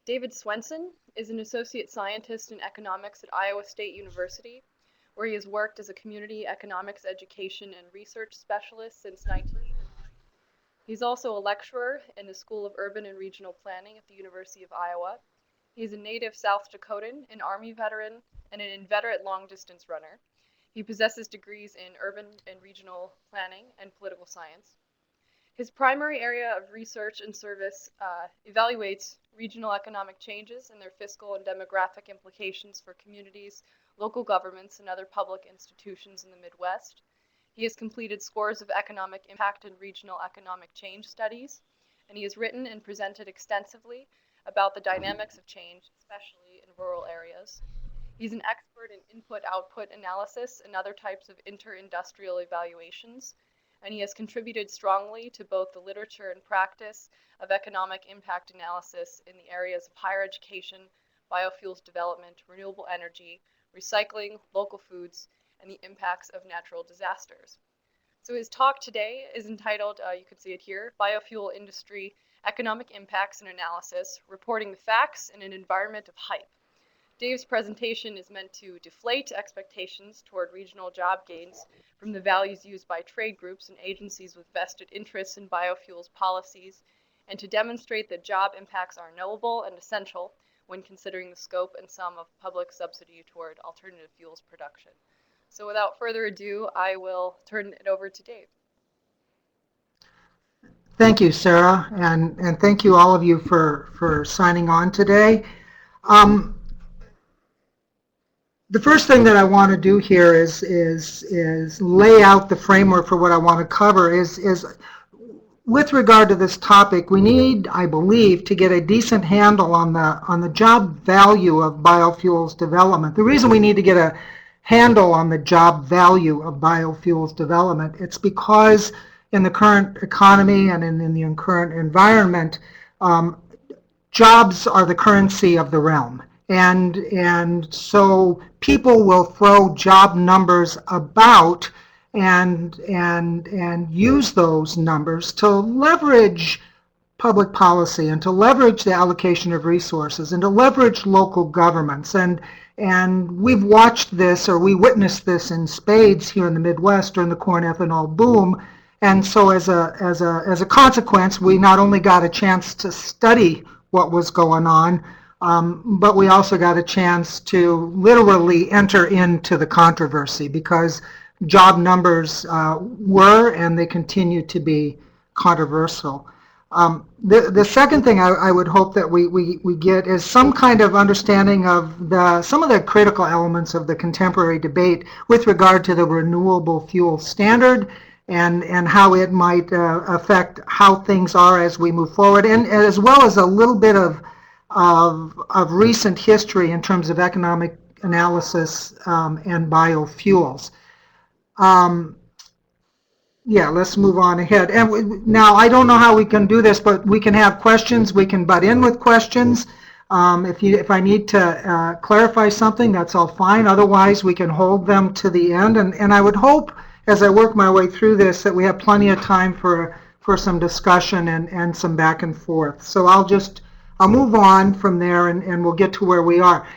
David Swenson is an associate scientist in economics at Iowa State University, where he has worked as a community economics education and research specialist since 1990. He's also a lecturer in the School of Urban and Regional Planning at the University of Iowa. He's a native South Dakotan, an Army veteran, and an inveterate long-distance runner. He possesses degrees in urban and regional planning and political science. His primary area of research and service evaluates regional economic changes and their fiscal and demographic implications for communities, local governments, and other public institutions in the Midwest. He has completed scores of economic impact and regional economic change studies, and he has written and presented extensively about the dynamics of change, especially in rural areas. He's an expert in input-output analysis and other types of inter-industrial evaluations, and he has contributed strongly to both the literature and practice of economic impact analysis in the areas of higher education, biofuels development, renewable energy, recycling, local foods, and the impacts of natural disasters. So his talk today is entitled, you can see it here, Biofuel Industry Economic Impacts and Analysis, Reporting the Facts in an Environment of Hype. Dave's presentation is meant to deflate expectations toward regional job gains from the values used by trade groups and agencies with vested interests in biofuels policies, and to demonstrate that job impacts are knowable and essential when considering the scope and sum of public subsidy toward alternative fuels production. So without further ado, I will turn it over to Dave. Thank you, Sarah, and thank you all of you for signing on today. The first thing that I want to do here is lay out the framework for what I want to cover. Is with regard to this topic, we need, I believe, to get a decent handle on the job value of biofuels development. The reason we need to get a handle on the job value of biofuels development, it's because in the current economy and in the current environment, jobs are the currency of the realm. And so people will throw job numbers about and use those numbers to leverage public policy and to leverage the allocation of resources and to leverage local governments. And we've watched this, or we witnessed this in spades here in the Midwest during the corn ethanol boom. And so as a consequence, we not only got a chance to study what was going on, but we also got a chance to literally enter into the controversy because job numbers were and they continue to be controversial. The second thing I would hope that we get is some kind of understanding of some of the critical elements of the contemporary debate with regard to the renewable fuel standard and how it might affect how things are as we move forward, and as well as a little bit of recent history in terms of economic analysis and biofuels. Yeah, let's move on ahead. And now I don't know how we can do this, but we can have questions. We can butt in with questions. If I need to clarify something, that's all fine. Otherwise, we can hold them to the end. And I would hope, as I work my way through this, that we have plenty of time for some discussion and some back and forth. So I'll move on from there and we'll get to where we are.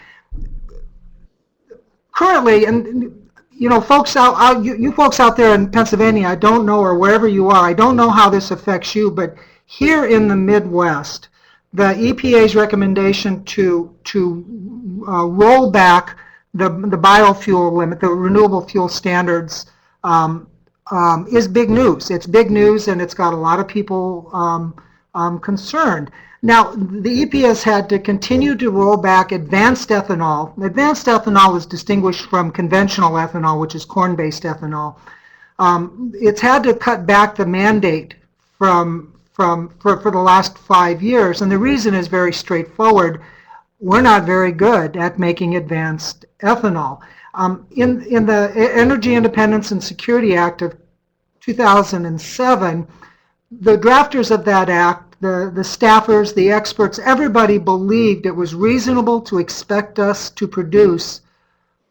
Currently, and you know, folks you folks out there in Pennsylvania, I don't know, or wherever you are, I don't know how this affects you, but here in the Midwest, the EPA's recommendation to roll back the biofuel limit, the renewable fuel standards, is big news. It's big news, and it's got a lot of people concerned. Now, the EPA has had to continue to roll back advanced ethanol. Advanced ethanol is distinguished from conventional ethanol, which is corn-based ethanol. It's had to cut back the mandate for the last 5 years, and the reason is very straightforward. We're not very good at making advanced ethanol. In the Energy Independence and Security Act of 2007, the drafters of that act, the staffers, the experts, everybody believed it was reasonable to expect us to produce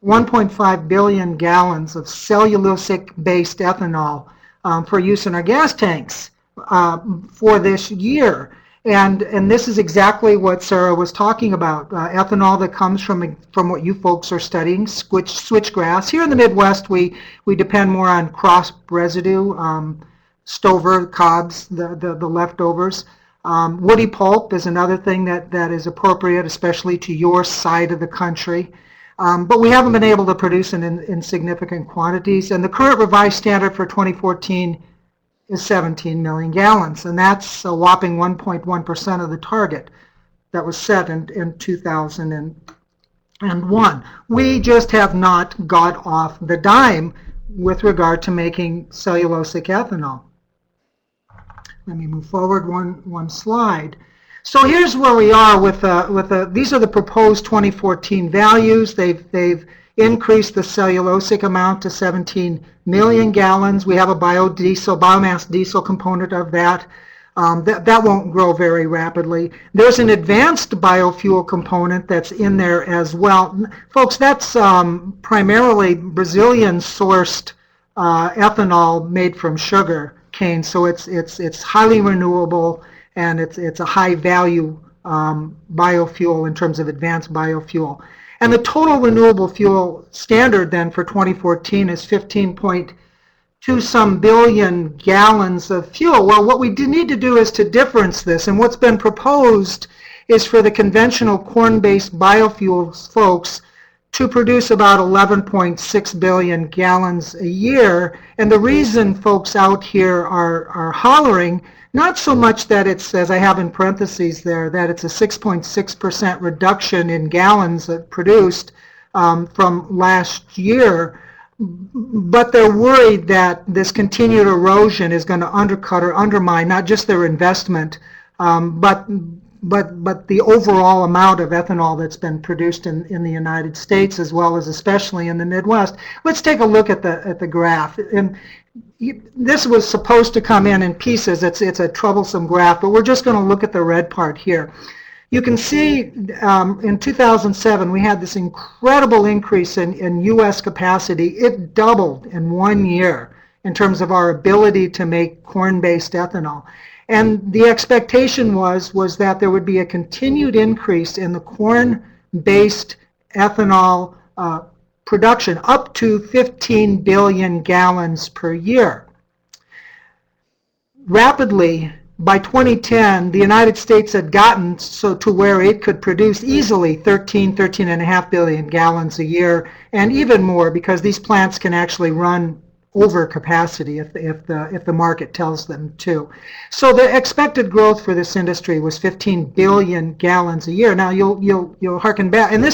1.5 billion gallons of cellulosic-based ethanol for use in our gas tanks for this year. And this is exactly what Sarah was talking about. Ethanol that comes from what you folks are studying, switchgrass. Here in the Midwest, we depend more on cross residue, stover, cobs, the leftovers. Woody pulp is another thing that is appropriate, especially to your side of the country. But we haven't been able to produce it in significant quantities. And the current revised standard for 2014 is 17 million gallons, and that's a whopping 1.1% of the target that was set in 2001. We just have not got off the dime with regard to making cellulosic ethanol. Let me move forward one slide. So here's where we are these are the proposed 2014 values. They've increased the cellulosic amount to 17 million gallons. We have a biomass diesel component of that. That won't grow very rapidly. There's an advanced biofuel component that's in there as well. Folks, that's primarily Brazilian-sourced ethanol made from sugar cane, so it's highly renewable, and it's a high-value biofuel in terms of advanced biofuel. And the total renewable fuel standard then for 2014 is 15.2 some billion gallons of fuel. Well, what we need to do is to difference this, and what's been proposed is for the conventional corn-based biofuels folks to produce about 11.6 billion gallons a year. And the reason folks out here are hollering, not so much that it's, as I have in parentheses there, that it's a 6.6% reduction in gallons produced from last year, but they're worried that this continued erosion is going to undercut or undermine not just their investment, but the overall amount of ethanol that's been produced in the United States, as well as especially in the Midwest. Let's take a look at the graph. And this was supposed to come in pieces. It's a troublesome graph, but we're just going to look at the red part here. You can see in 2007 we had this incredible increase in U.S. capacity. It doubled in 1 year in terms of our ability to make corn-based ethanol. And the expectation was that there would be a continued increase in the corn-based ethanol production up to 15 billion gallons per year. Rapidly, by 2010, the United States had gotten to where it could produce easily 13.5 billion gallons a year, and even more, because these plants can actually run over capacity if the market tells them to. So the expected growth for this industry was 15 billion gallons a year. Now you'll harken back, and they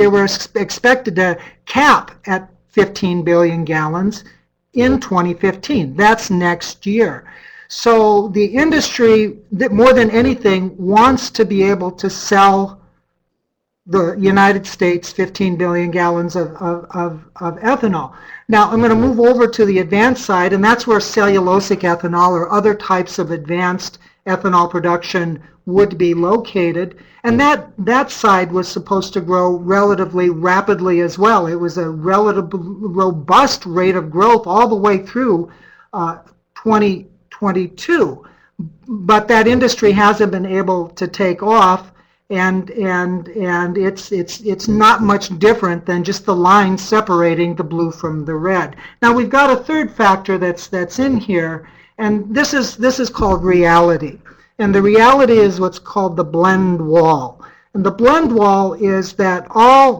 were expected to cap at 15 billion gallons in 2015. That's next year. So the industry, more than anything, wants to be able to sell the United States 15 billion gallons of ethanol. Now I'm going to move over to the advanced side, and that's where cellulosic ethanol or other types of advanced ethanol production would be located. And that side was supposed to grow relatively rapidly as well. It was a relatively robust rate of growth all the way through 2022. But that industry hasn't been able to take off, and it's not much different than just the line separating the blue from the red. Now we've got a third factor that's in here, and this is called reality. And the reality is what's called the blend wall. And the blend wall is that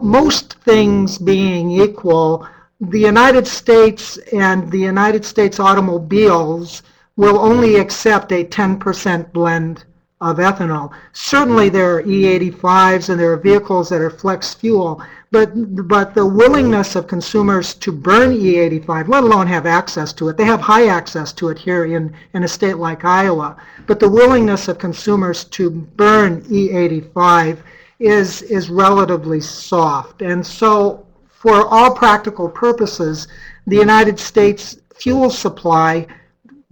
most things being equal, the United States and the United States automobiles will only accept a 10% blend of ethanol. Certainly there are E85s and there are vehicles that are flex fuel, but the willingness of consumers to burn E85, let alone have access to it, they have high access to it here in a state like Iowa, but the willingness of consumers to burn E85 is relatively soft. And so for all practical purposes, the United States fuel supply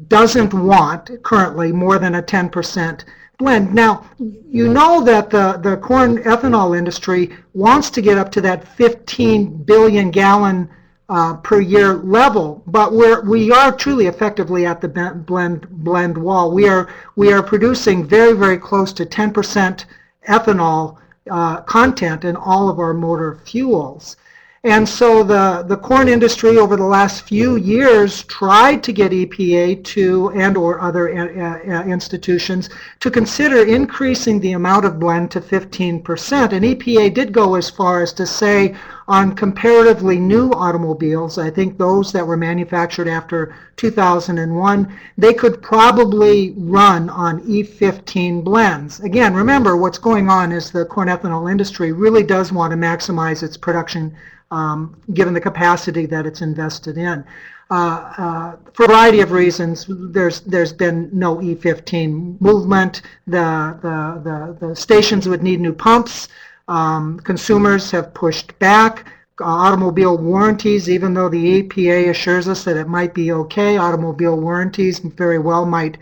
doesn't want currently more than a 10% blend. Now, you know that the corn ethanol industry wants to get up to that 15 billion gallon per year level, but we are truly effectively at the blend wall. We are producing very, very close to 10% ethanol content in all of our motor fuels. And so the corn industry over the last few years tried to get EPA to, and or other institutions, to consider increasing the amount of blend to 15%. And EPA did go as far as to say on comparatively new automobiles, I think those that were manufactured after 2001, they could probably run on E15 blends. Again, remember what's going on is the corn ethanol industry really does want to maximize its production given the capacity that it's invested in. For a variety of reasons, there's been no E15 movement. The stations would need new pumps. Consumers have pushed back. Automobile warranties, even though the EPA assures us that it might be okay, automobile warranties very well might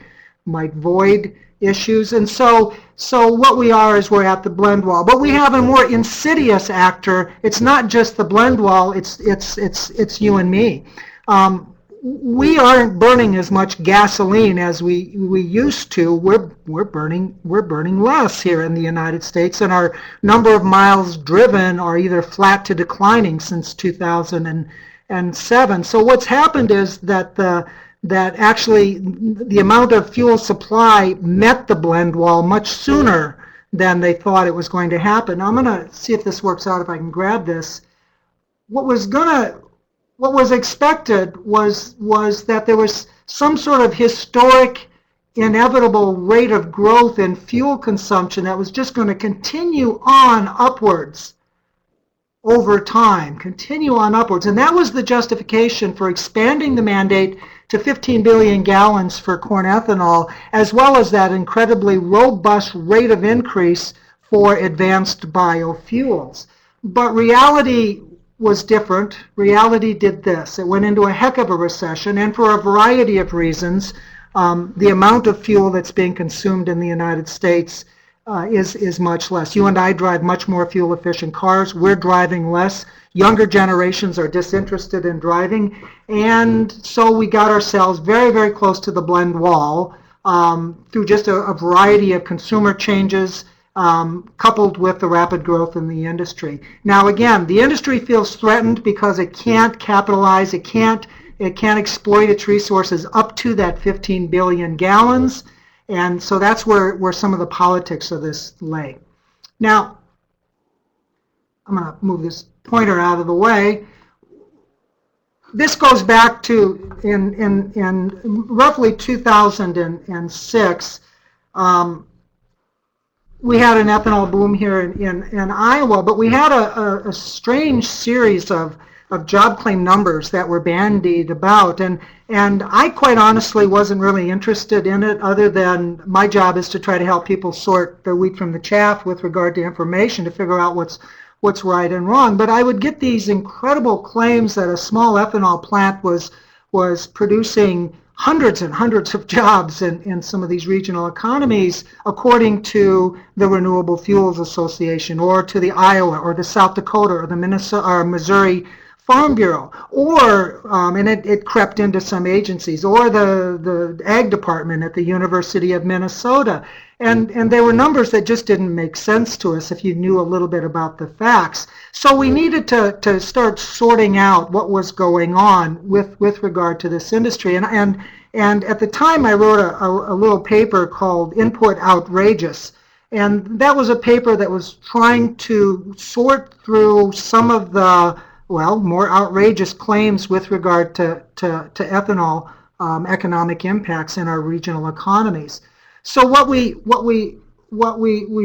void issues. And so what we are is we're at the blend wall. But we have a more insidious actor. It's not just the blend wall, it's you and me. We aren't burning as much gasoline as we used to. We're burning less here in the United States, and our number of miles driven are either flat to declining since 2007. So what's happened is that actually the amount of fuel supply met the blend wall much sooner than they thought it was going to happen. Now I'm going to see if this works out, if I can grab this. What was expected was that there was some sort of historic, inevitable rate of growth in fuel consumption that was just going to continue on upwards over time, continue on upwards. And that was the justification for expanding the mandate to 15 billion gallons for corn ethanol, as well as that incredibly robust rate of increase for advanced biofuels. But reality was different. Reality did this. It went into a heck of a recession, and for a variety of reasons, the amount of fuel that's being consumed in the United States is much less. You and I drive much more fuel-efficient cars. We're driving less. Younger generations are disinterested in driving, and so we got ourselves very, very close to the blend wall through just a variety of consumer changes, coupled with the rapid growth in the industry. Now again, the industry feels threatened because it can't capitalize, it can't exploit its resources up to that 15 billion gallons, and so that's where some of the politics of this lay. Now, I'm going to move this pointer out of the way. This goes back to in roughly 2006. We had an ethanol boom here in Iowa, but we had a strange series of job claim numbers that were bandied about, and I quite honestly wasn't really interested in it, other than my job is to try to help people sort the wheat from the chaff with regard to information to figure out what's right and wrong. But I would get these incredible claims that a small ethanol plant was producing hundreds and hundreds of jobs in some of these regional economies, according to the Renewable Fuels Association, or to the Iowa, or the South Dakota, or the Minnesota, or Missouri Farm Bureau, or and it crept into some agencies, or the Ag Department at the University of Minnesota, and there were numbers that just didn't make sense to us if you knew a little bit about the facts. So we needed to start sorting out what was going on with regard to this industry, and at the time I wrote a little paper called Input Outrageous. And that was a paper that was trying to sort through some of the more outrageous claims with regard to ethanol economic impacts in our regional economies. So what we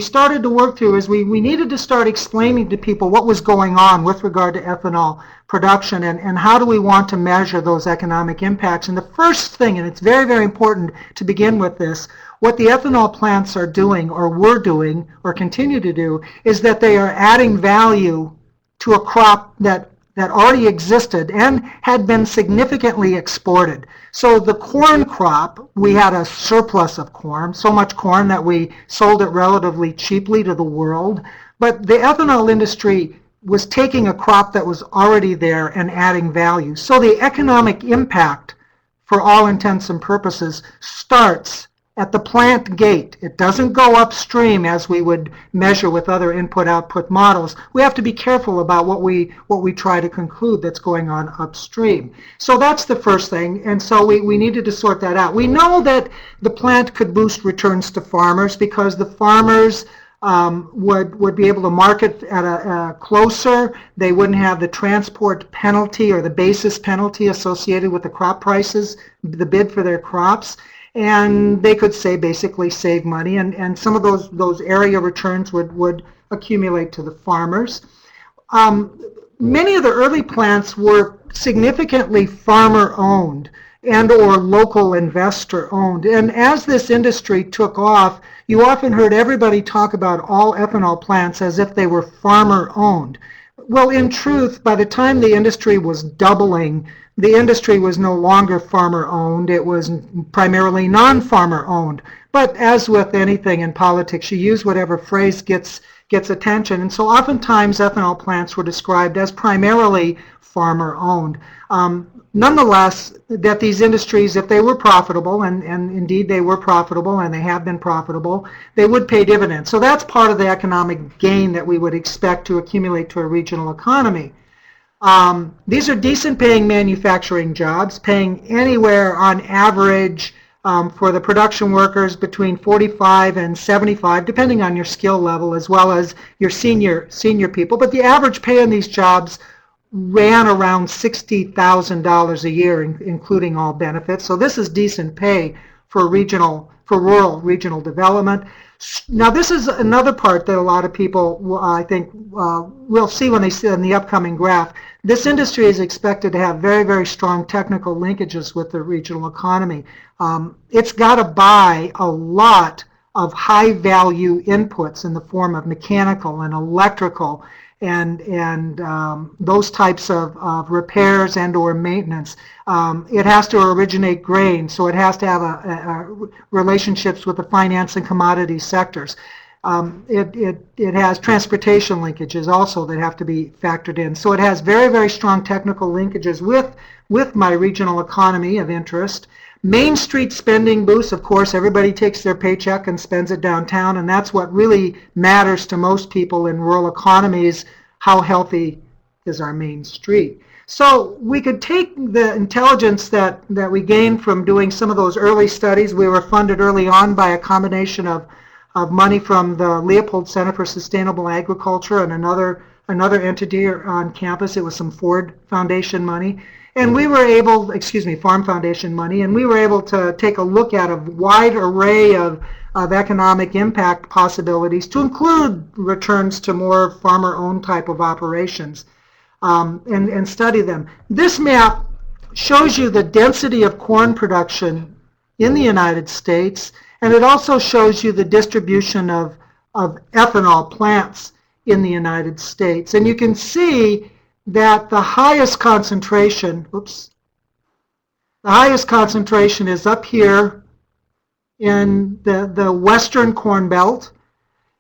started to work through is we needed to start explaining to people what was going on with regard to ethanol production, and how do we want to measure those economic impacts. And the first thing, and it's very, very important to begin with this, what the ethanol plants are doing, or were doing, or continue to do, is that they are adding value to a crop that already existed and had been significantly exported. So the corn crop, we had a surplus of corn, so much corn that we sold it relatively cheaply to the world. But the ethanol industry was taking a crop that was already there and adding value. So the economic impact, for all intents and purposes, starts at the plant gate. It doesn't go upstream as we would measure with other input-output models. We have to be careful about what we try to conclude that's going on upstream. So that's the first thing, and so we needed to sort that out. We know that the plant could boost returns to farmers because the farmers would be able to market at a closer. They wouldn't have the transport penalty or the basis penalty associated with the crop prices, the bid for their crops, and they could basically save money, and some of those area returns would accumulate to the farmers. Many of the early plants were significantly farmer owned and or local investor owned. And as this industry took off, you often heard everybody talk about all ethanol plants as if they were farmer owned. Well, in truth, by the time the industry was doubling, the industry was no longer farmer owned. It was primarily non-farmer owned. But as with anything in politics, you use whatever phrase gets attention. And so oftentimes ethanol plants were described as primarily farmer owned. Nonetheless, that these industries, if they were profitable, and indeed they were profitable and they have been profitable, they would pay dividends. So that's part of the economic gain that we would expect to accumulate to a regional economy. These are decent paying manufacturing jobs, paying anywhere on average for the production workers between 45 and 75, depending on your skill level as well as your senior people. But the average pay in these jobs ran around $60,000 a year, including all benefits. So this is decent pay for rural regional development. Now this is another part that a lot of people, I think, will see when they see in the upcoming graph. This industry is expected to have very, very strong technical linkages with the regional economy. It's got to buy a lot of high-value inputs in the form of mechanical and electrical and those types of repairs and or maintenance. It has to originate grain, so it has to have relationships with the finance and commodity sectors. It has transportation linkages also that have to be factored in. So it has very, very strong technical linkages with my regional economy of interest. Main Street spending boosts, of course, everybody takes their paycheck and spends it downtown, and that's what really matters to most people in rural economies. How healthy is our Main Street? So we could take the intelligence that we gained from doing some of those early studies. We were funded early on by a combination of money from the Leopold Center for Sustainable Agriculture and another entity on campus. It was some Ford Foundation money. And we were able, Farm Foundation money, and we were able to take a look at a wide array of economic impact possibilities to include returns to more farmer-owned type of operations and study them. This map shows you the density of corn production in the United States, and it also shows you the distribution of ethanol plants in the United States. And you can see that the highest concentration, is up here in the Western Corn Belt.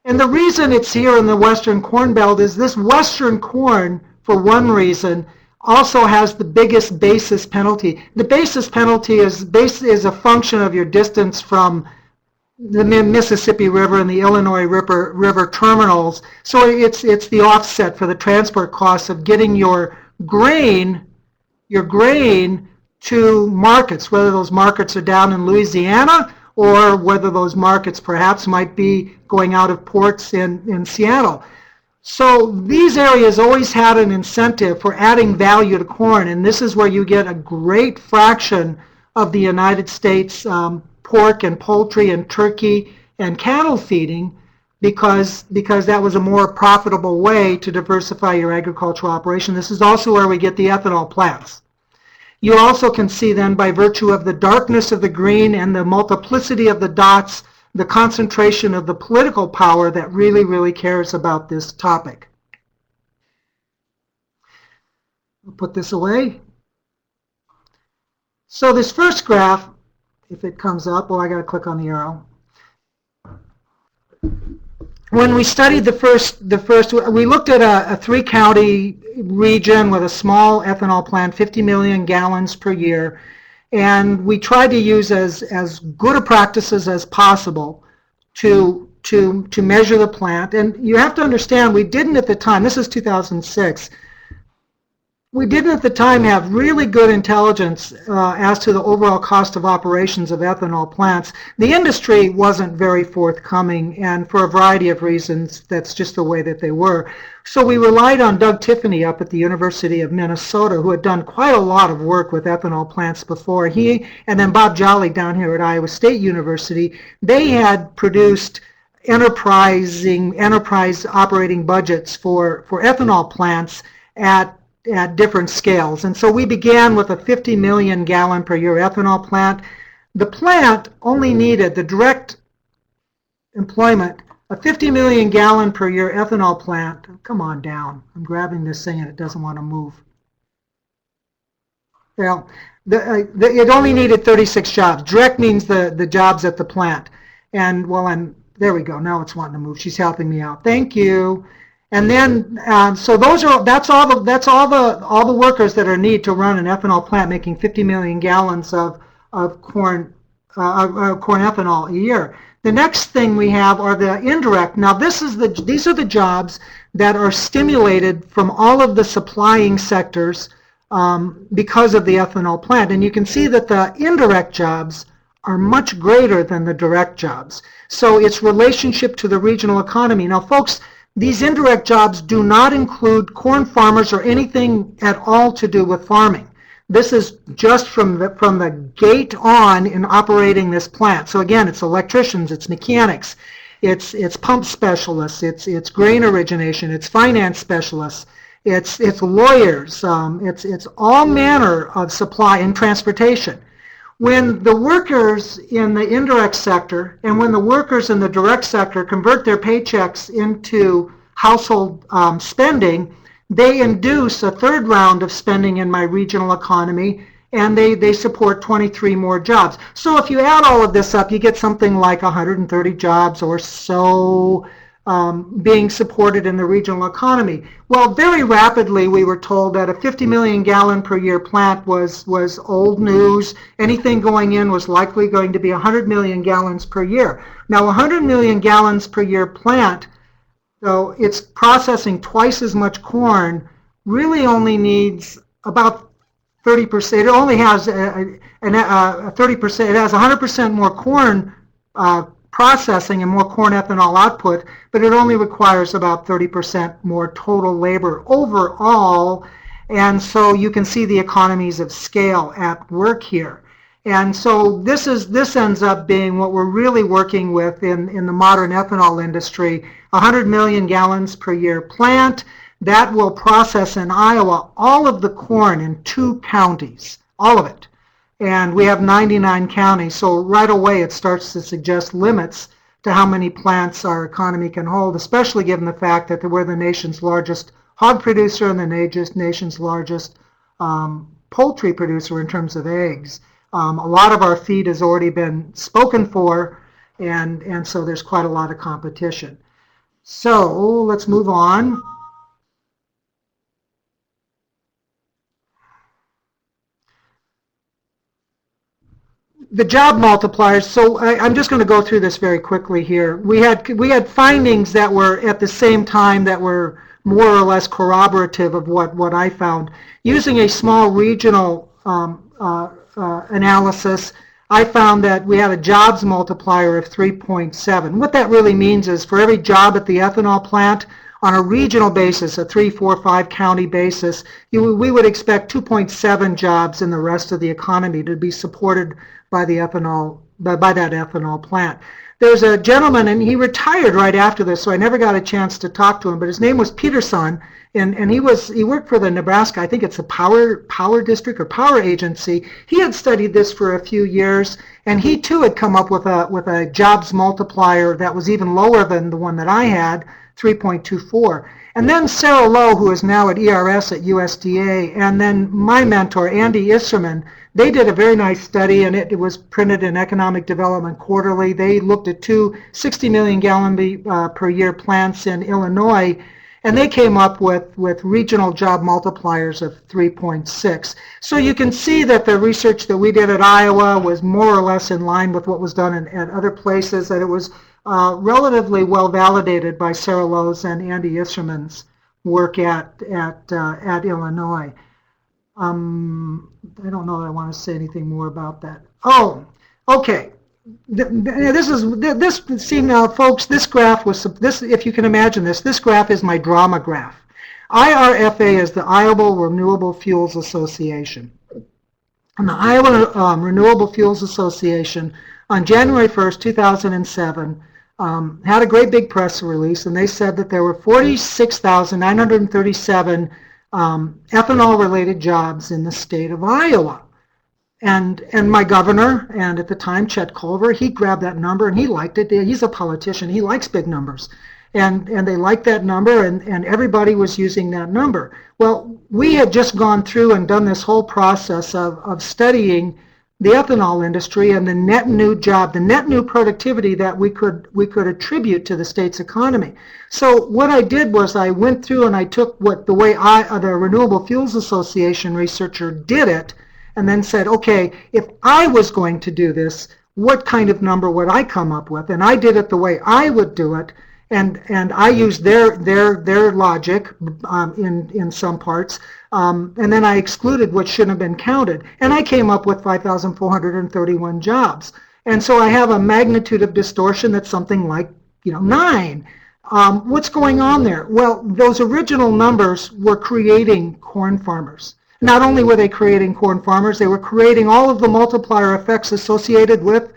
And the reason it's here in the Western Corn Belt is this Western corn, for one reason, also has the biggest basis penalty. The basis penalty is a function of your distance from the Mississippi River and the Illinois River terminals. So it's the offset for the transport costs of getting your grain to markets, whether those markets are down in Louisiana or whether those markets perhaps might be going out of ports in Seattle. So these areas always had an incentive for adding value to corn, and this is where you get a great fraction of the United States pork and poultry and turkey and cattle feeding because that was a more profitable way to diversify your agricultural operation. This is also where we get the ethanol plants. You also can see then, by virtue of the darkness of the green and the multiplicity of the dots, the concentration of the political power that really, really cares about this topic. I'll put this away. So this first graph, if it comes up, I got to click on the arrow. when we studied we looked at a 3-county region with a small ethanol plant, 50 million gallons per year, and we tried to use as good a practices as possible to measure the plant. And you have to understand, we didn't at the time, this is 2006, we didn't at the time have really good intelligence as to the overall cost of operations of ethanol plants. The industry wasn't very forthcoming, and for a variety of reasons, that's just the way that they were. So we relied on Doug Tiffany up at the University of Minnesota, who had done quite a lot of work with ethanol plants before. He and then Bob Jolly down here at Iowa State University, they had produced enterprise operating budgets for ethanol plants at different scales. And so we began with a 50 million gallon per year ethanol plant. The plant only needed the direct employment, a 50 million gallon per year ethanol plant. Come on down. I'm grabbing this thing and it doesn't want to move. Well, it only needed 36 jobs. Direct means the jobs at the plant. And there we go. Now it's wanting to move. She's helping me out. Thank you. And then, so that's all the workers that are needed to run an ethanol plant making 50 million gallons of corn ethanol a year. The next thing we have are the indirect. Now, these are the jobs that are stimulated from all of the supplying sectors because of the ethanol plant. And you can see that the indirect jobs are much greater than the direct jobs. So its relationship to the regional economy. Now, folks, these indirect jobs do not include corn farmers or anything at all to do with farming. This is just from the gate on in operating this plant. So again, it's electricians, it's mechanics, it's pump specialists, it's grain origination, it's finance specialists, it's lawyers, it's all manner of supply and transportation. When the workers in the indirect sector and when the workers in the direct sector convert their paychecks into household spending, they induce a third round of spending in my regional economy, and they support 23 more jobs. So if you add all of this up, you get something like 130 jobs or so being supported in the regional economy. Well, very rapidly we were told that a 50 million gallon per year plant was old news. Anything going in was likely going to be 100 million gallons per year. Now, 100 million gallons per year plant, so it's processing twice as much corn, really only needs about 30%. It only has a 30%. It has 100% more corn processing and more corn ethanol output, but it only requires about 30% more total labor overall. And so you can see the economies of scale at work here. And so this ends up being what we're really working with in the modern ethanol industry. 100 million gallons per year plant that will process in Iowa all of the corn in 2 counties, all of it. And we have 99 counties, so right away it starts to suggest limits to how many plants our economy can hold, especially given the fact that we're the nation's largest hog producer and the nation's largest poultry producer in terms of eggs. A lot of our feed has already been spoken for, and so there's quite a lot of competition. So let's move on. The job multipliers, so I'm just going to go through this very quickly here. We had findings that were at the same time that were more or less corroborative of what I found. Using a small regional analysis, I found that we had a jobs multiplier of 3.7. What that really means is for every job at the ethanol plant, on a regional basis, a 3, 4, 5 county basis, we would expect 2.7 jobs in the rest of the economy to be supported by the ethanol, by that ethanol plant. There's a gentleman, and he retired right after this, so I never got a chance to talk to him, but his name was Peterson, and he worked for the Nebraska, I think it's a power district or power agency. He had studied this for a few years, and he too had come up with a jobs multiplier that was even lower than the one that I had. 3.24. And then Sarah Lowe, who is now at ERS at USDA, and then my mentor, Andy Isserman, they did a very nice study, and it was printed in Economic Development Quarterly. They looked at two 60 million gallon per year plants in Illinois, and they came up with regional job multipliers of 3.6. So you can see that the research that we did at Iowa was more or less in line with what was done at other places, that it was relatively well validated by Sarah Lowe's and Andy Isserman's work at Illinois. I don't know that I want to say anything more about that. Oh, okay. See now, folks, this graph was, if you can imagine this graph is my drama graph. IRFA is the Iowa Renewable Fuels Association. And the Iowa Renewable Fuels Association on January 1st, 2007, had a great big press release, and they said that there were 46,937 ethanol-related jobs in the state of Iowa. And my governor, and at the time Chet Culver, he grabbed that number and he liked it. He's a politician. He likes big numbers. And they liked that number, and everybody was using that number. Well, we had just gone through and done this whole process of studying the ethanol industry and the net new job, the net new productivity that we could attribute to the state's economy. So what I did was I went through and I took the way the Renewable Fuels Association researcher did it, and then said, okay, if I was going to do this, what kind of number would I come up with? And I did it the way I would do it, and I used their logic in some parts, and then I excluded what shouldn't have been counted, and I came up with 5,431 jobs. And so I have a magnitude of distortion that's something like 9. What's going on there? Well, those original numbers were creating corn farmers. Not only were they creating corn farmers, they were creating all of the multiplier effects associated with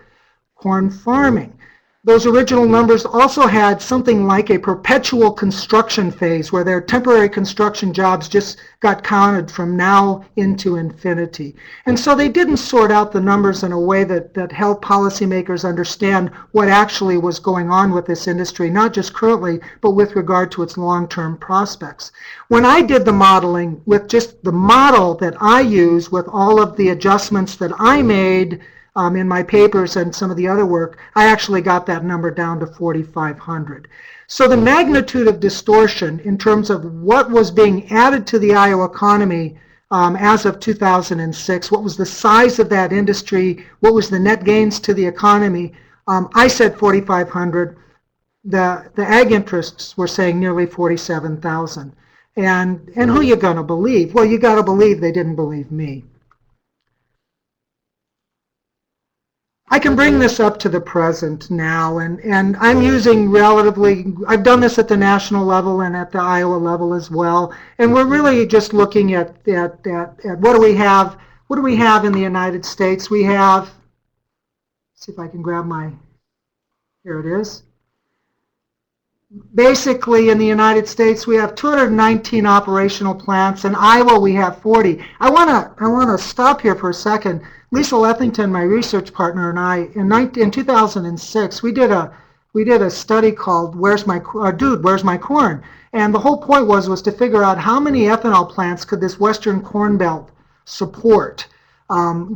corn farming. Those original numbers also had something like a perpetual construction phase where their temporary construction jobs just got counted from now into infinity. And so they didn't sort out the numbers in a way that helped policymakers understand what actually was going on with this industry, not just currently, but with regard to its long-term prospects. When I did the modeling with just the model that I use with all of the adjustments that I made in my papers and some of the other work, I actually got that number down to 4,500. So the magnitude of distortion in terms of what was being added to the Iowa economy as of 2006, what was the size of that industry, what was the net gains to the economy, I said 4,500. The ag interests were saying nearly 47,000. And who you going to believe? Well, you got to believe they didn't believe me. I can bring this up to the present now, and I'm using I've done this at the national level and at the Iowa level as well, and we're really just looking at what do we have in the United States. We have, see if I can grab here it is. Basically, in the United States, we have 219 operational plants. In Iowa, we have 40. I want to stop here for a second. Lisa Lethington, my research partner, and I, in 2006, we did a study called Where's My Corn? And the whole point was to figure out how many ethanol plants could this Western Corn Belt support.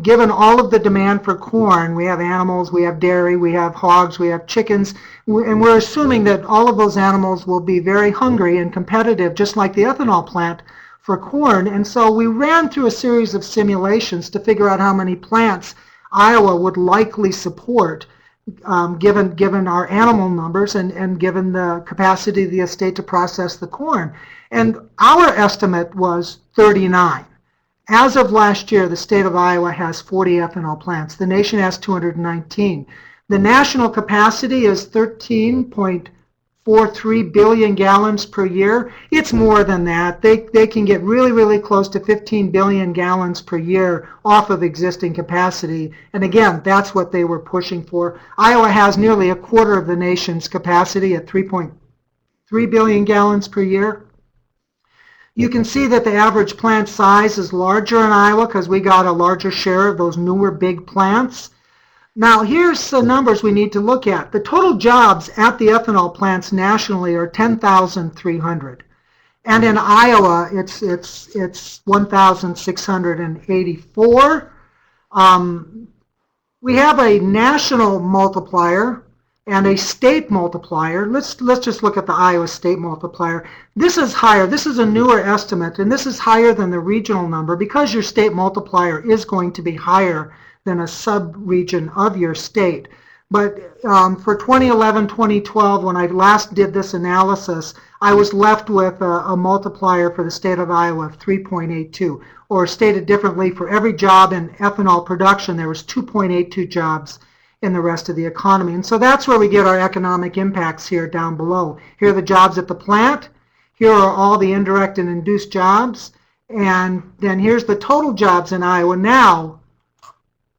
Given all of the demand for corn, we have animals, we have dairy, we have hogs, we have chickens, and we're assuming that all of those animals will be very hungry and competitive, just like the ethanol plant for corn. And so we ran through a series of simulations to figure out how many plants Iowa would likely support, given our animal numbers and given the capacity of the estate to process the corn. And our estimate was 39. As of last year, the state of Iowa has 40 ethanol plants. The nation has 219. The national capacity is 13.43 billion gallons per year. It's more than that. They can get really, really close to 15 billion gallons per year off of existing capacity. And again, that's what they were pushing for. Iowa has nearly a quarter of the nation's capacity at 3.3 billion gallons per year. You can see that the average plant size is larger in Iowa because we got a larger share of those newer big plants. Now here's the numbers we need to look at. The total jobs at the ethanol plants nationally are 10,300. And in Iowa, it's 1,684. We have a national multiplier and a state multiplier. Let's just look at the Iowa state multiplier. This is higher. This is a newer estimate, and this is higher than the regional number because your state multiplier is going to be higher than a sub-region of your state. But for 2011, 2012, when I last did this analysis, I was left with a multiplier for the state of Iowa of 3.82, or stated differently, for every job in ethanol production, there was 2.82 jobs in the rest of the economy. And so that's where we get our economic impacts here down below. Here are the jobs at the plant. Here are all the indirect and induced jobs. And then here's the total jobs in Iowa now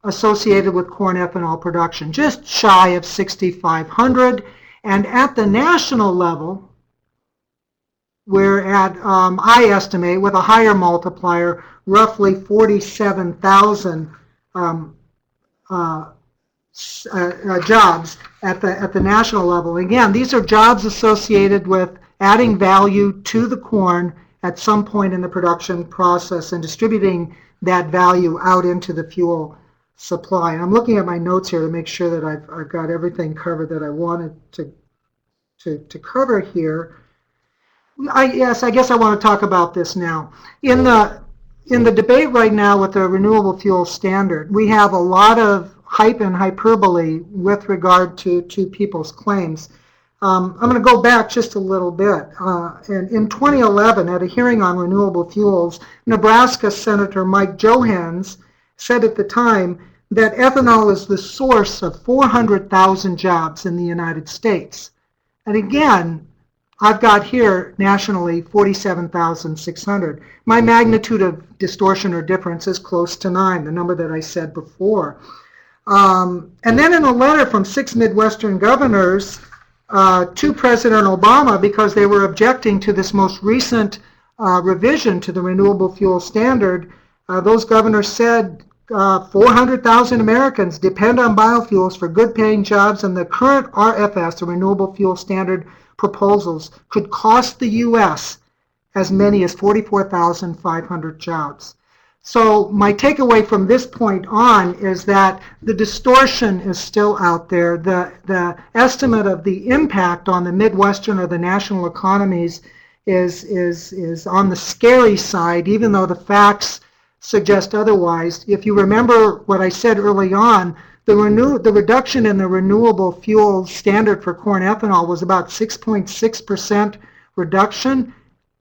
associated with corn ethanol production, just shy of 6,500. And at the national level, we're at, I estimate, with a higher multiplier, roughly 47,000 jobs at the national level. Again, these are jobs associated with adding value to the corn at some point in the production process and distributing that value out into the fuel supply. And I'm looking at my notes here to make sure that I've got everything covered that I wanted to cover here. Yes, I guess I want to talk about this now. In the debate right now with the renewable fuel standard, we have a lot of hype and hyperbole with regard to people's claims. I'm going to go back just a little bit. And in 2011, at a hearing on renewable fuels, Nebraska Senator Mike Johans said at the time that ethanol is the source of 400,000 jobs in the United States. And again, I've got here nationally 47,600. My magnitude of distortion or difference is close to 9, the number that I said before. And then in a letter from 6 Midwestern governors to President Obama, because they were objecting to this most recent revision to the renewable fuel standard, those governors said 400,000 Americans depend on biofuels for good-paying jobs, and the current RFS, the Renewable Fuel Standard proposals, could cost the U.S. as many as 44,500 jobs. So my takeaway from this point on is that the distortion is still out there. The estimate of the impact on the Midwestern or the national economies is on the scary side, even though the facts suggest otherwise. If you remember what I said early on, the reduction in the renewable fuel standard for corn ethanol was about 6.6% reduction.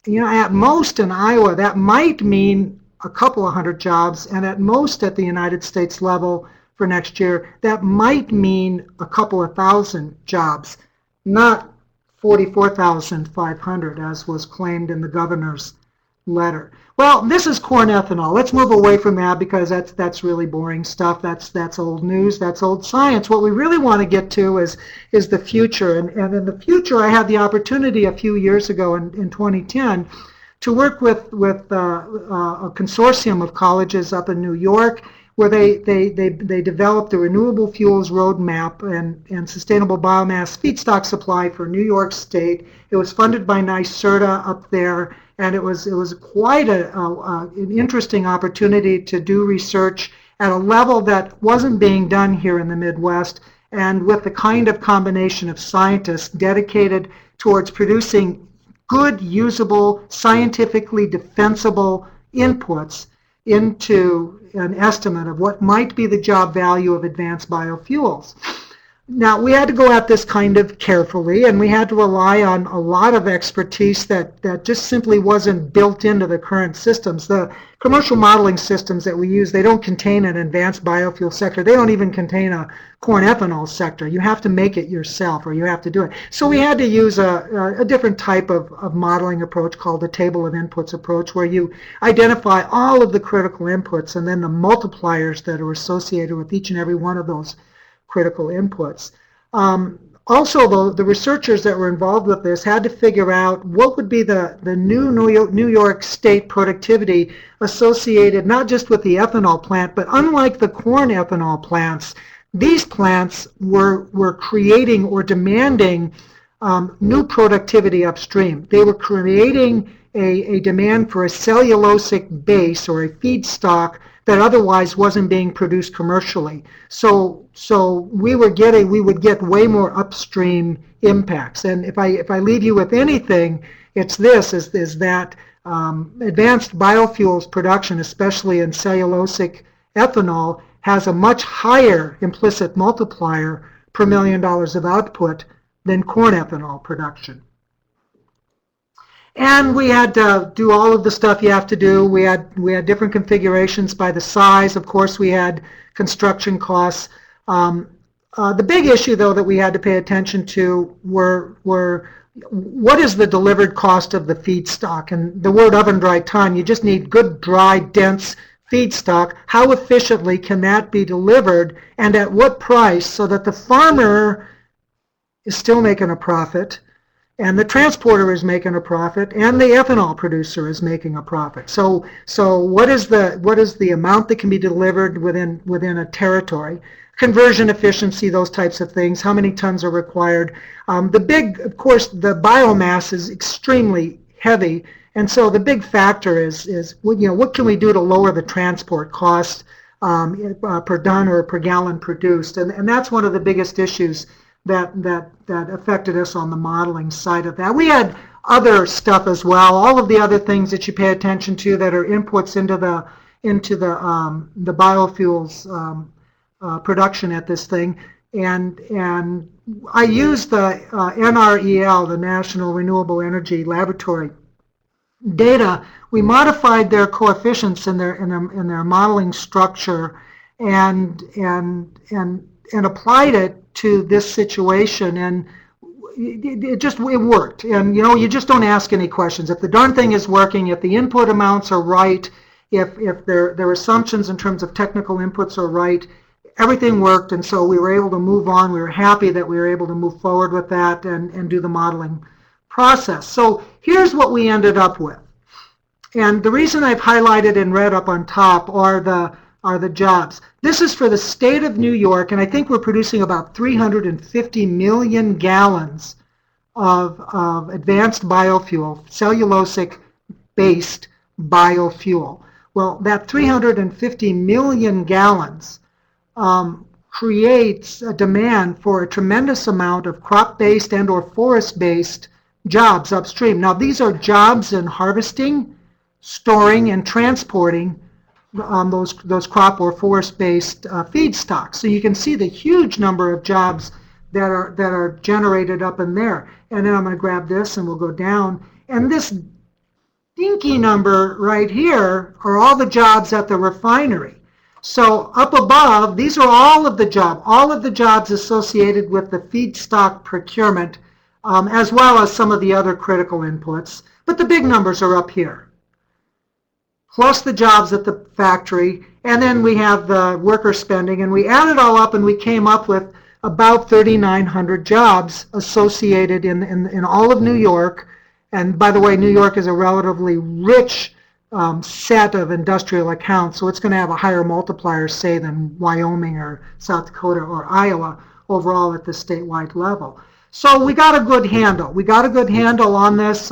You know, at most in Iowa, that might mean a couple of hundred jobs, and at most at the United States level for next year, that might mean a couple of thousand jobs, not 44,500 as was claimed in the governor's letter. Well, this is corn ethanol. Let's move away from that because that's really boring stuff. That's old news. That's old science. What we really want to get to is the future. And in the future, I had the opportunity a few years ago in 2010 to work with a consortium of colleges up in New York, where they developed a renewable fuels roadmap and sustainable biomass feedstock supply for New York State. It was funded by NYSERDA up there, and it was quite an interesting opportunity to do research at a level that wasn't being done here in the Midwest, and with the kind of combination of scientists dedicated towards producing good, usable, scientifically defensible inputs into an estimate of what might be the job value of advanced biofuels. Now, we had to go at this kind of carefully, and we had to rely on a lot of expertise that just simply wasn't built into the current systems. The commercial modeling systems that we use, they don't contain an advanced biofuel sector. They don't even contain a corn ethanol sector. You have to make it yourself, or you have to do it. So we had to use a different type of modeling approach called the table of inputs approach, where you identify all of the critical inputs and then the multipliers that are associated with each and every one of those critical inputs. Also, the researchers that were involved with this had to figure out what would be the new New York State productivity associated not just with the ethanol plant, but unlike the corn ethanol plants, these plants were creating or demanding new productivity upstream. They were creating a demand for a cellulosic base or a feedstock that otherwise wasn't being produced commercially. So we would get way more upstream impacts. And if I leave you with anything, it's this: is that advanced biofuels production, especially in cellulosic ethanol, has a much higher implicit multiplier per $1 million of output than corn ethanol production. And we had to do all of the stuff you have to do. We had different configurations by the size. Of course, we had construction costs. The big issue, though, that we had to pay attention to were what is the delivered cost of the feedstock? And the word oven dry ton, you just need good, dry, dense feedstock. How efficiently can that be delivered, and at what price, so that the farmer is still making a profit, and the transporter is making a profit, and the ethanol producer is making a profit. So what is the amount that can be delivered within a territory? Conversion efficiency, those types of things. How many tons are required? Of course, the biomass is extremely heavy, and so the big factor is what can we do to lower the transport cost per ton or per gallon produced, and that's one of the biggest issues that affected us on the modeling side of that. We had other stuff as well, all of the other things that you pay attention to that are inputs into the biofuels production at this thing, and I used the NREL, the National Renewable Energy Laboratory data. We modified their coefficients in their modeling structure and applied it to this situation, and it worked. And you just don't ask any questions. If the darn thing is working, if the input amounts are right, if their assumptions in terms of technical inputs are right, everything worked. And so we were able to move on. We were happy that we were able to move forward with that and do the modeling process. So here's what we ended up with. And the reason I've highlighted in red up on top are the jobs. This is for the state of New York, and I think we're producing about 350 million gallons of advanced biofuel, cellulosic-based biofuel. Well, that 350 million gallons creates a demand for a tremendous amount of crop-based and or forest-based jobs upstream. Now, these are jobs in harvesting, storing, and transporting those crop or forest-based feedstocks. So you can see the huge number of jobs that are generated up in there. And then I'm going to grab this and we'll go down. And this dinky number right here are all the jobs at the refinery. So up above, these are all of the jobs associated with the feedstock procurement, as well as some of the other critical inputs. But the big numbers are up here, plus the jobs at the factory, and then we have the worker spending, and we add it all up and we came up with about 3,900 jobs associated in all of New York. And by the way, New York is a relatively rich set of industrial accounts, so it's going to have a higher multiplier, say, than Wyoming or South Dakota or Iowa overall at the statewide level. So we got a good handle. We got a good handle on this.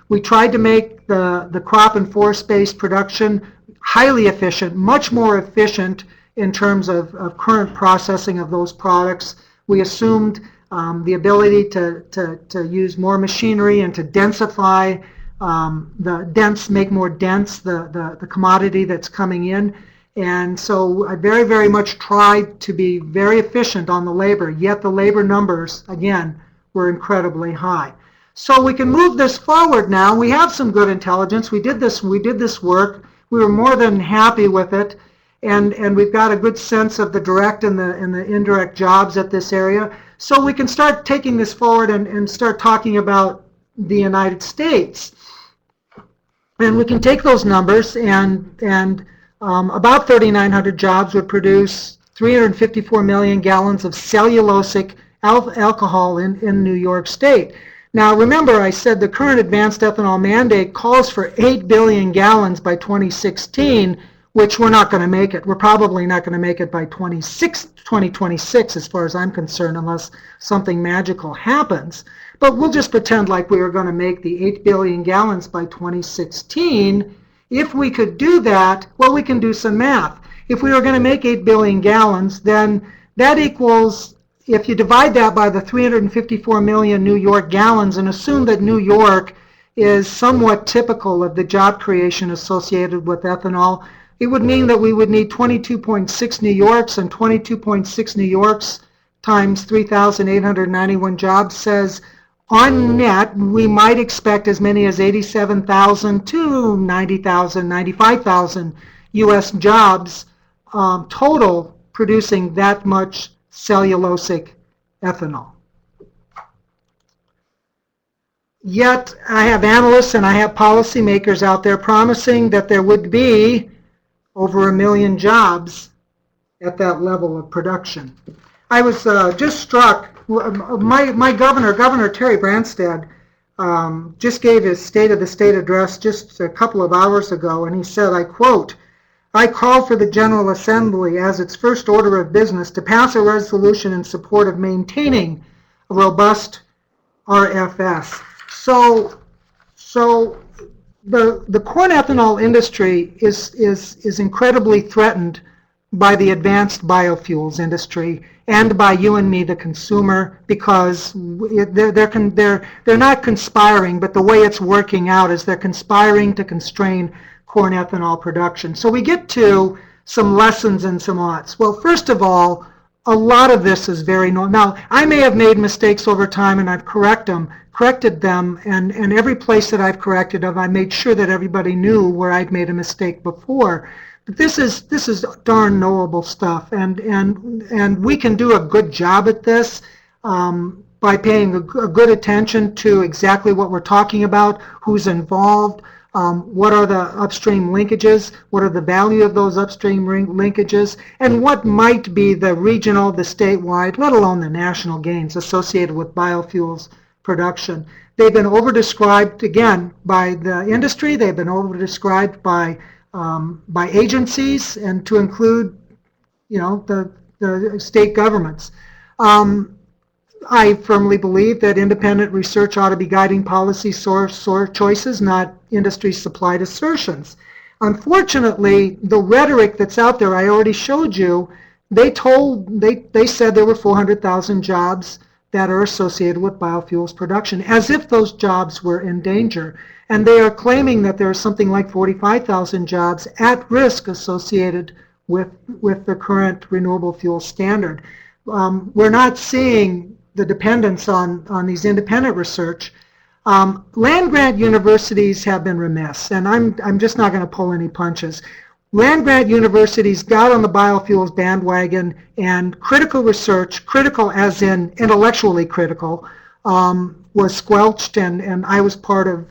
We tried to make the crop and forest-based production highly efficient, much more efficient in terms of current processing of those products. We assumed the ability to use more machinery and to densify make more dense the commodity that's coming in. And so I very, very much tried to be very efficient on the labor, yet the labor numbers, again, were incredibly high. So we can move this forward now. We have some good intelligence. We did this work. We were more than happy with it. And we've got a good sense of the direct and the indirect jobs at this area. So we can start taking this forward and start talking about the United States. And we can take those numbers, and about 3,900 jobs would produce 354 million gallons of cellulosic alcohol in New York State. Now remember, I said the current advanced ethanol mandate calls for 8 billion gallons by 2016. which we're not going to make it. We're probably not going to make it by 2026 as far as I'm concerned, unless something magical happens. But we'll just pretend like we were going to make the 8 billion gallons by 2016. If we could do that, well, we can do some math. If we were going to make 8 billion gallons, then that equals, if you divide that by the 354 million New York gallons and assume that New York is somewhat typical of the job creation associated with ethanol, it would mean that we would need 22.6 New Yorks, and 22.6 New Yorks times 3,891 jobs says on net we might expect as many as 87,000 to 90,000, 95,000 U.S. jobs total producing that much cellulosic ethanol. Yet I have analysts and I have policymakers out there promising that there would be over 1 million jobs at that level of production. I was just struck, my governor, Terry Branstad, just gave his State of the State address just a couple of hours ago, and he said, I quote, "I call for the General Assembly as its first order of business to pass a resolution in support of maintaining a robust RFS." So the corn ethanol industry is incredibly threatened by the advanced biofuels industry and by you and me, the consumer, because they're not conspiring, but the way it's working out is they're conspiring to constrain corn ethanol production. So we get to some lessons and some odds. Well, first of all, a lot of this is very normal. Now, I may have made mistakes over time and I've corrected them, and every place that I've corrected them, I made sure that everybody knew where I'd made a mistake before. But this is darn knowable stuff, and we can do a good job at this by paying a good attention to exactly what we're talking about, who's involved, what are the upstream linkages, what are the value of those upstream linkages, and what might be the regional, the statewide, let alone the national gains associated with biofuels production. They've been overdescribed, again, by the industry. They've been overdescribed by agencies, and to include, the state governments. I firmly believe that independent research ought to be guiding policy source choices, not industry-supplied assertions. Unfortunately, the rhetoric that's out there, I already showed you, they said there were 400,000 jobs that are associated with biofuels production, as if those jobs were in danger. And they are claiming that there are something like 45,000 jobs at risk associated with the current renewable fuel standard. We're not seeing the dependence on these independent research. Land-grant universities have been remiss, and I'm just not going to pull any punches. Land-grant universities got on the biofuels bandwagon, and critical research, critical as in intellectually critical, was squelched, and I was part of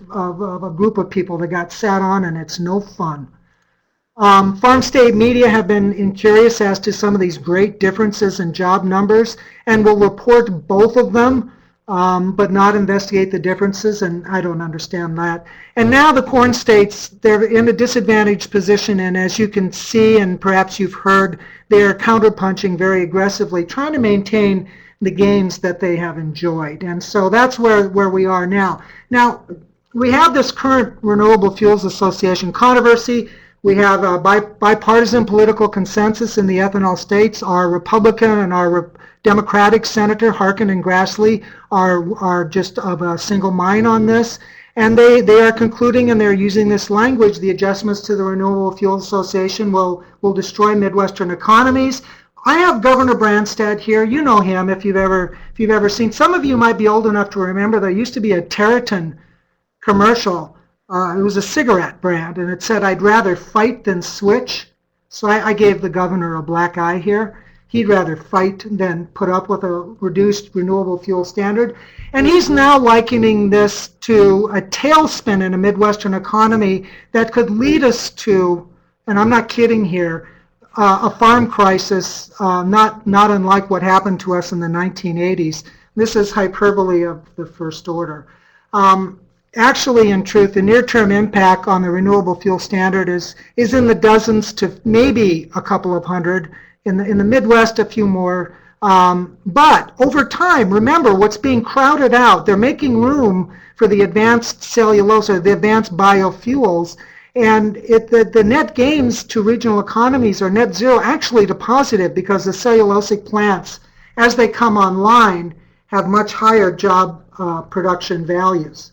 a group of people that got sat on, and it's no fun. Farm state media have been incurious as to some of these great differences in job numbers, and will report both of them, but not investigate the differences, and I don't understand that. And now the corn states, they're in a disadvantaged position, and as you can see, and perhaps you've heard, they're counterpunching very aggressively, trying to maintain the gains that they have enjoyed. And so that's where we are now. Now, we have this current Renewable Fuels Association controversy. We have a bipartisan political consensus in the ethanol states. Our Republican and our Democratic Senator Harkin and Grassley are just of a single mind on this. And they are concluding, and they're using this language, the adjustments to the Renewable Fuels Association will destroy Midwestern economies. I have Governor Branstad here. You know him if you've ever seen. Some of you might be old enough to remember there used to be a Territon commercial. It was a cigarette brand, and it said, "I'd rather fight than switch." So I gave the governor a black eye here. He'd rather fight than put up with a reduced renewable fuel standard. And he's now likening this to a tailspin in a Midwestern economy that could lead us to, and I'm not kidding here, a farm crisis, not unlike what happened to us in the 1980s. This is hyperbole of the first order. actually, in truth, the near-term impact on the renewable fuel standard is in the dozens to maybe a couple of hundred. In the Midwest, a few more. But over time, remember what's being crowded out. They're making room for the advanced cellulose or the advanced biofuels. And the net gains to regional economies are net zero, actually to positive, because the cellulosic plants, as they come online, have much higher job production values.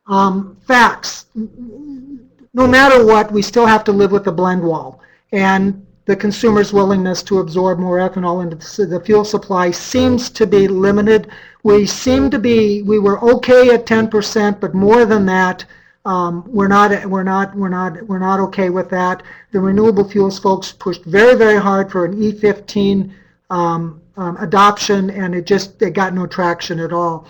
Facts. No matter what, we still have to live with the blend wall. And the consumer's willingness to absorb more ethanol into the fuel supply seems to be limited. We were okay at 10%, but more than that, we're not okay with that. The renewable fuels folks pushed very, very hard for an E15 adoption, and it got no traction at all.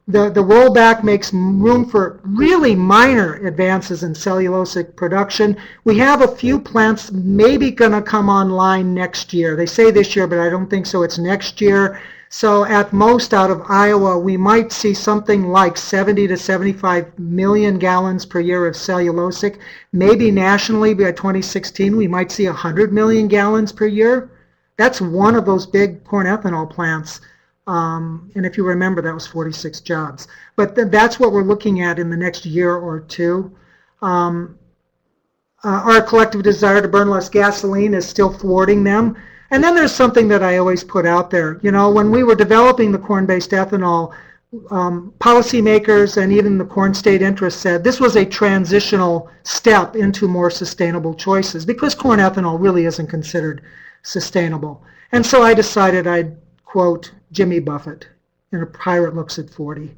The rollback makes room for really minor advances in cellulosic production. We have a few plants maybe going to come online next year. They say this year, but I don't think so. It's next year. So at most out of Iowa, we might see something like 70 to 75 million gallons per year of cellulosic. Maybe nationally by 2016, we might see 100 million gallons per year. That's one of those big corn ethanol plants. And if you remember, that was 46 jobs. But that's what we're looking at in the next year or two. Our collective desire to burn less gasoline is still thwarting them. And then there's something that I always put out there. You know, when we were developing the corn-based ethanol, policymakers and even the corn state interest said this was a transitional step into more sustainable choices, because corn ethanol really isn't considered sustainable. And so I decided I'd quote Jimmy Buffett in A Pirate Looks at 40.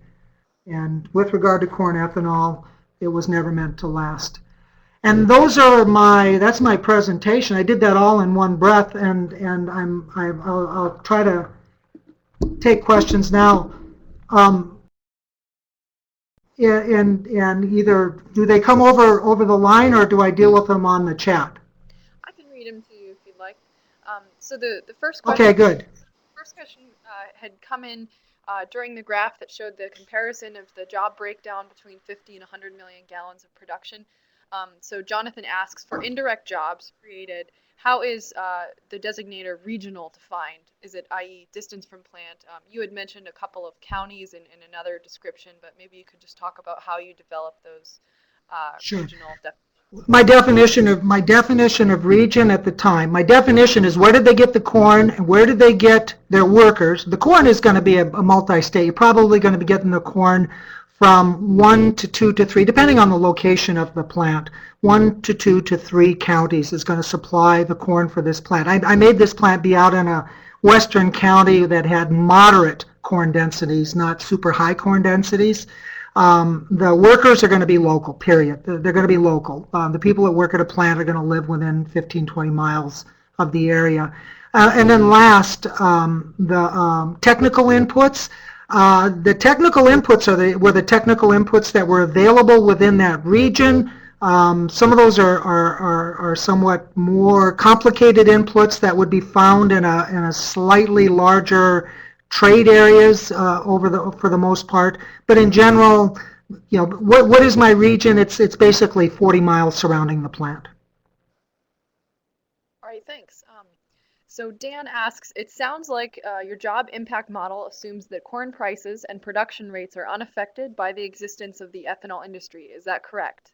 And with regard to corn ethanol, it was never meant to last. And that's my presentation. I did that all in one breath, and I'll try to take questions now. And either do they come over the line, or do I deal with them on the chat? I can read them to you if you'd like. So the first question. Okay, good. First question had come in during the graph that showed the comparison of the job breakdown between 50 and 100 million gallons of production. So Jonathan asks, for indirect jobs created, how is the designator regional defined? Is it, i.e., distance from plant? You had mentioned a couple of counties in another description, but maybe you could just talk about how you develop those regional definitions. My definition of region at the time, my definition is where did they get the corn and where did they get their workers. The corn is going to be a multi-state. You're probably going to be getting the corn from 1 to 2 to 3, depending on the location of the plant. 1 to 2 to 3 counties is going to supply the corn for this plant. I made this plant be out in a western county that had moderate corn densities, not super high corn densities. The workers are going to be local, period. They're going to be local. The people that work at a plant are going to live within 15, 20 miles of the area. And then last, the technical inputs. The technical inputs were the technical inputs that were available within that region. Some of those are somewhat more complicated inputs that would be found in a slightly larger trade areas for the most part, but in general, you know, what is my region? It's basically 40 miles surrounding the plant. All right, thanks. So Dan asks, it sounds like your job impact model assumes that corn prices and production rates are unaffected by the existence of the ethanol industry. Is that correct?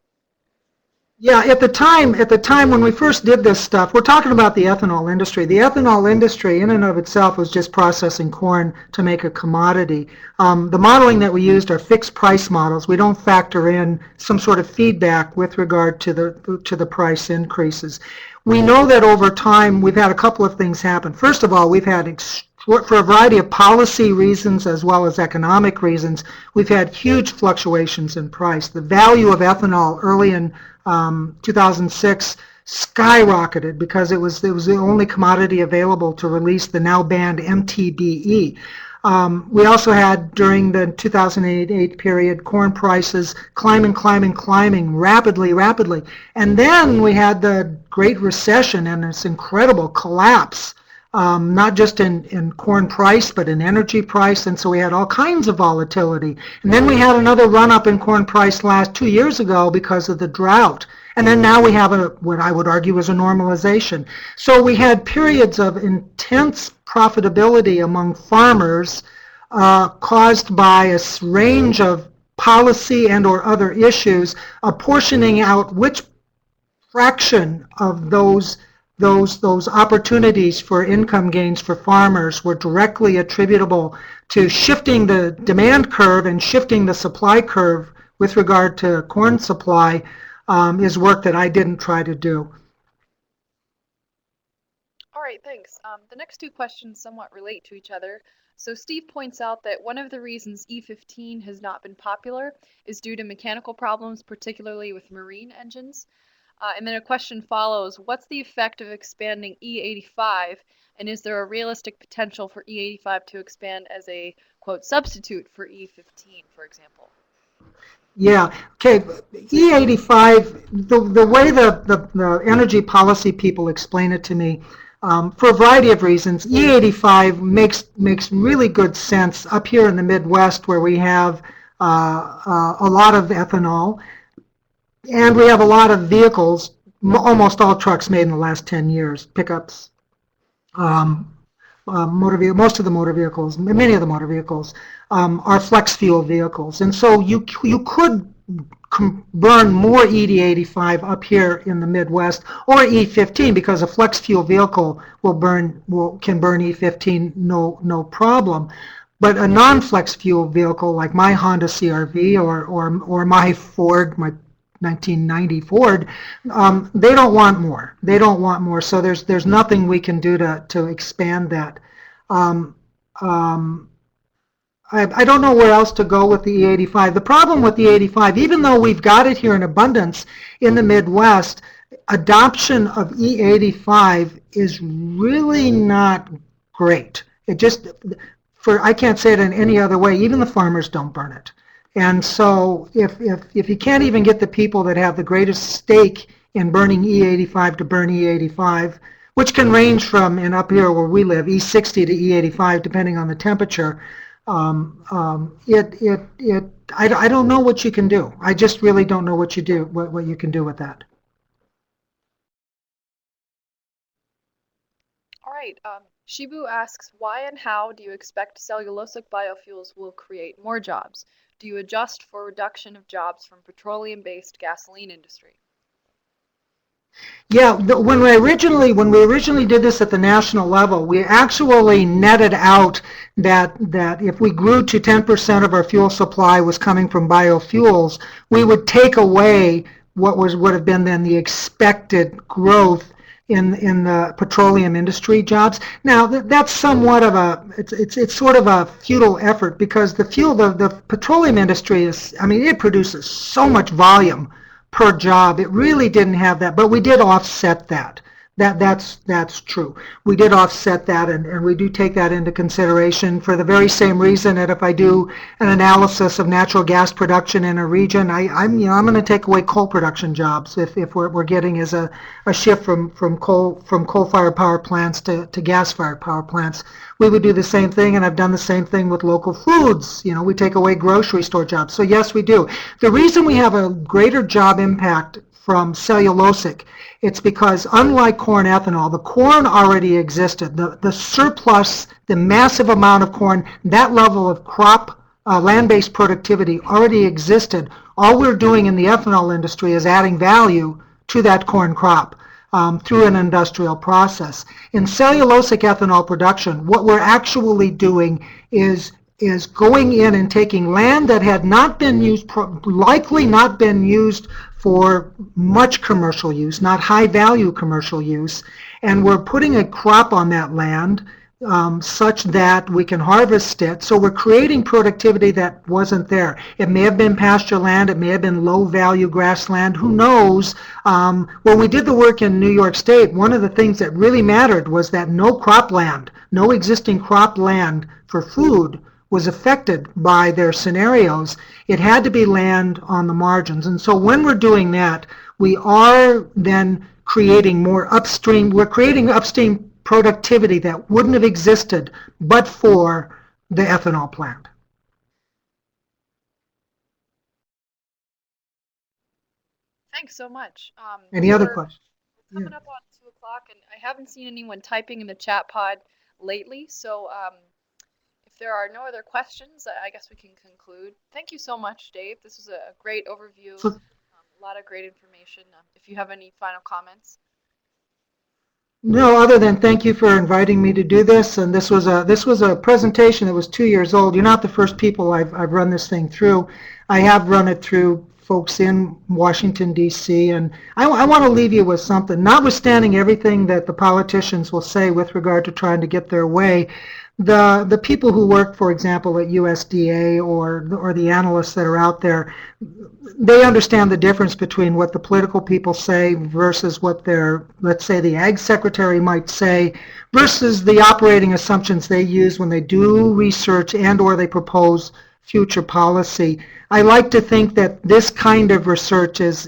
Yeah, at the time when we first did this stuff, we're talking about the ethanol industry. The ethanol industry in and of itself was just processing corn to make a commodity. The modeling that we used are fixed price models. We don't factor in some sort of feedback with regard to the price increases. We know that over time we've had a couple of things happen. First of all, we've had, for a variety of policy reasons as well as economic reasons, we've had huge fluctuations in price. The value of ethanol early in 2006 skyrocketed because it was the only commodity available to release the now banned MTBE. We also had, during the 2008 period, corn prices climbing rapidly. And then we had the Great Recession and this incredible collapse not just in corn price, but in energy price, and so we had all kinds of volatility. And then we had another run-up in corn price last 2 years ago because of the drought. And then now we have what I would argue is a normalization. So we had periods of intense profitability among farmers caused by a range of policy and or other issues, apportioning out which fraction of those opportunities for income gains for farmers were directly attributable to shifting the demand curve and shifting the supply curve with regard to corn supply is work that I didn't try to do. All right, thanks. The next two questions somewhat relate to each other. So Steve points out that one of the reasons E15 has not been popular is due to mechanical problems, particularly with marine engines. And then a question follows, what's the effect of expanding E85, and is there a realistic potential for E85 to expand as a, quote, substitute for E15, for example? Yeah, okay, E85, the way the energy policy people explain it to me, for a variety of reasons, E85 makes really good sense up here in the Midwest where we have a lot of ethanol, and we have a lot of vehicles, almost all trucks made in the last 10 years, pickups, most of the motor vehicles, many of the motor vehicles are flex fuel vehicles. And so you could burn more ED85 up here in the Midwest or E15 because a flex fuel vehicle can burn E15 no problem. But a non-flex fuel vehicle like my Honda CR-V or my Ford, my 1990 Ford, they don't want more. They don't want more. So there's nothing we can do to expand that. I don't know where else to go with the E85. The problem with the E85, even though we've got it here in abundance in the Midwest, adoption of E85 is really not great. It just, I can't say it in any other way, even the farmers don't burn it. And so if you can't even get the people that have the greatest stake in burning E85 to burn E85, which can range from, and up here where we live, E60 to E85 depending on the temperature, I don't know what you can do. I just really don't know what you can do with that. All right, Shibu asks, why and how do you expect cellulosic biofuels will create more jobs? Do you adjust for reduction of jobs from petroleum-based gasoline industry? Yeah, when we originally did this at the national level, we actually netted out that if we grew to 10% of our fuel supply was coming from biofuels, we would take away what would have been then the expected growth in the petroleum industry jobs. Now that's somewhat of it's sort of a futile effort because the petroleum industry it produces so much volume per job. It really didn't have that, but we did offset that. That's true. We did offset that, and we do take that into consideration for the very same reason that if I do an analysis of natural gas production in a region, I'm going to take away coal production jobs if we're getting as a shift from coal-fired power plants to gas-fired power plants. We would do the same thing, and I've done the same thing with local foods. We take away grocery store jobs. So yes, we do. The reason we have a greater job impact from cellulosic, it's because unlike corn ethanol, the corn already existed. The surplus, the massive amount of corn, that level of crop, land-based productivity already existed. All we're doing in the ethanol industry is adding value to that corn crop through an industrial process. In cellulosic ethanol production, what we're actually doing is going in and taking land that had not been used, likely not been used for much commercial use, not high value commercial use, and we're putting a crop on that land such that we can harvest it. So we're creating productivity that wasn't there. It may have been pasture land, it may have been low value grassland, who knows. When we did the work in New York State, one of the things that really mattered was that no cropland, no existing cropland for food was affected by their scenarios. It had to be land on the margins. And so when we're doing that, we are then creating more upstream, we're creating upstream productivity that wouldn't have existed but for the ethanol plant. Thanks so much. Any other questions? Yeah. Coming up on 2 o'clock, and I haven't seen anyone typing in the chat pod lately. So if there are no other questions, I guess we can conclude. Thank you so much, Dave. This was a great overview, So, a lot of great information. If you have any final comments. no, other than thank you for inviting me to do this. And this was a presentation that was 2 years old. You're not the first people I've run this thing through. I have run it through folks in Washington, D.C., and I want to leave you with something. Notwithstanding everything that the politicians will say with regard to trying to get their way, the people who work, for example, at USDA or the analysts that are out there, they understand the difference between what the political people say versus what their, let's say, the ag secretary might say versus the operating assumptions they use when they do research and or they propose future policy. I like to think that this kind of research is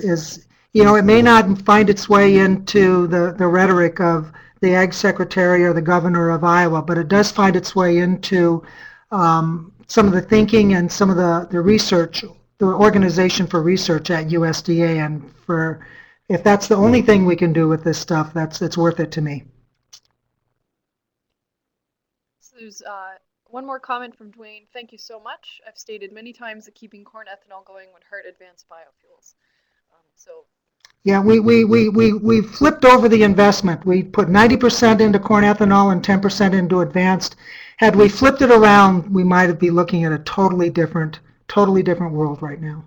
it may not find its way into the rhetoric of the ag secretary or the governor of Iowa, but it does find its way into some of the thinking and some of the research, the Organization for Research at USDA, and if that's the only thing we can do with this stuff, it's worth it to me. So there's one more comment from Dwayne. Thank you so much. I've stated many times that keeping corn ethanol going would hurt advanced biofuels. Yeah, we flipped over the investment. We put 90% into corn ethanol and 10% into advanced. Had we flipped it around, we might be looking at a totally different world right now.